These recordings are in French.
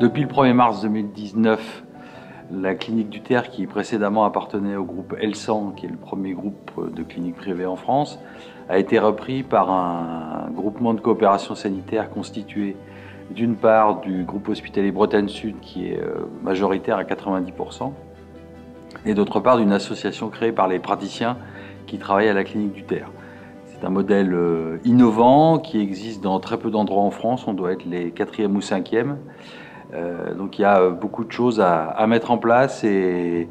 Depuis le 1er mars 2019, la clinique du Terre, qui précédemment appartenait au groupe Elsan, qui est le premier groupe de cliniques privées en France, a été repris par un groupement de coopération sanitaire constitué d'une part du groupe hospitalier Bretagne Sud, qui est majoritaire à 90%, et d'autre part d'une association créée par les praticiens qui travaillent à la clinique du Terre. C'est un modèle innovant qui existe dans très peu d'endroits en France, on doit être les 4e ou 5e. Donc il y a beaucoup de choses à mettre en place et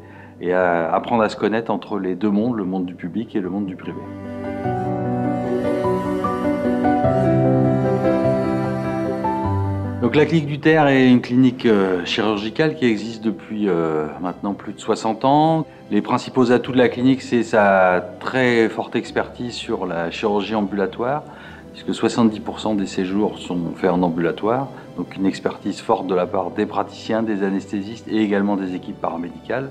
à apprendre à se connaître entre les deux mondes, le monde du public et le monde du privé. Donc la clinique du Terre est une clinique chirurgicale qui existe depuis maintenant plus de 60 ans. Les principaux atouts de la clinique, c'est sa très forte expertise sur la chirurgie ambulatoire, puisque 70% des séjours sont faits en ambulatoire, donc une expertise forte de la part des praticiens, des anesthésistes et également des équipes paramédicales.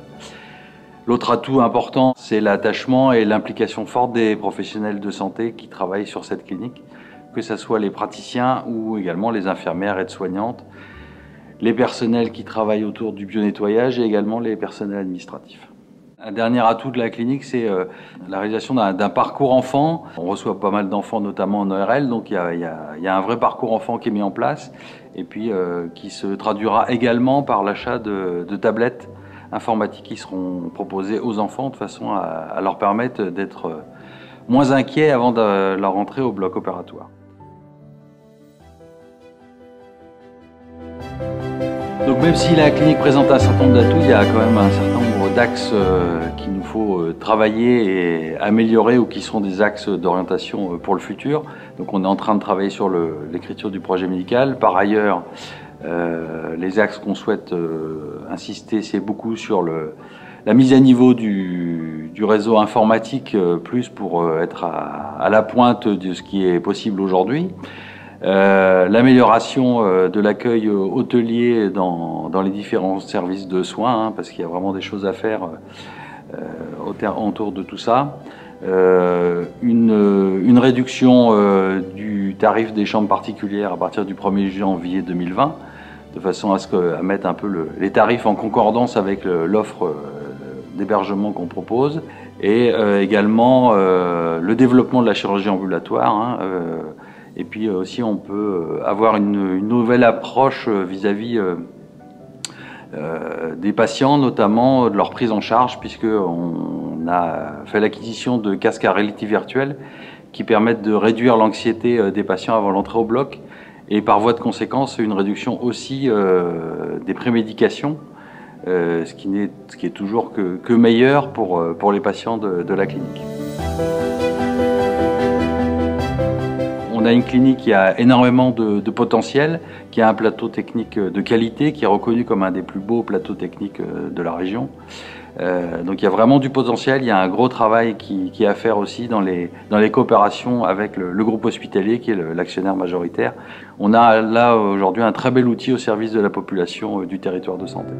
L'autre atout important, c'est l'attachement et l'implication forte des professionnels de santé qui travaillent sur cette clinique, que ce soit les praticiens ou également les infirmières, aides-soignantes, les personnels qui travaillent autour du bio-nettoyage et également les personnels administratifs. Un dernier atout de la clinique, c'est la réalisation d'un parcours enfant. On reçoit pas mal d'enfants, notamment en ORL, donc il y a un vrai parcours enfant qui est mis en place et puis qui se traduira également par l'achat de tablettes informatiques qui seront proposées aux enfants de façon à leur permettre d'être moins inquiets avant de leur entrée au bloc opératoire. Donc même si la clinique présente un certain nombre d'atouts, il y a quand même un certain nombre d'axes qu'il nous faut travailler et améliorer ou qui seront des axes d'orientation pour le futur. Donc on est en train de travailler sur l'écriture du projet médical. Par ailleurs, les axes qu'on souhaite insister, c'est beaucoup sur la mise à niveau du réseau informatique, plus pour être à la pointe de ce qui est possible aujourd'hui. L'amélioration de l'accueil hôtelier dans les différents services de soins, parce qu'il y a vraiment des choses à faire autour de tout ça. Une réduction du tarif des chambres particulières à partir du 1er janvier 2020, de façon à mettre un peu les tarifs en concordance avec l'offre d'hébergement qu'on propose, et également le développement de la chirurgie ambulatoire. Et puis aussi, on peut avoir une nouvelle approche vis-à-vis des patients, notamment de leur prise en charge, puisqu'on a fait l'acquisition de casques à réalité virtuelle qui permettent de réduire l'anxiété des patients avant l'entrée au bloc, et par voie de conséquence, une réduction aussi des prémédications, ce qui est toujours que meilleur pour les patients de la clinique. On a une clinique qui a énormément de potentiel, qui a un plateau technique de qualité, qui est reconnu comme un des plus beaux plateaux techniques de la région. Donc il y a vraiment du potentiel, il y a un gros travail qui est à faire aussi dans les coopérations avec le groupe hospitalier qui est l'actionnaire majoritaire. On a là aujourd'hui un très bel outil au service de la population du territoire de santé.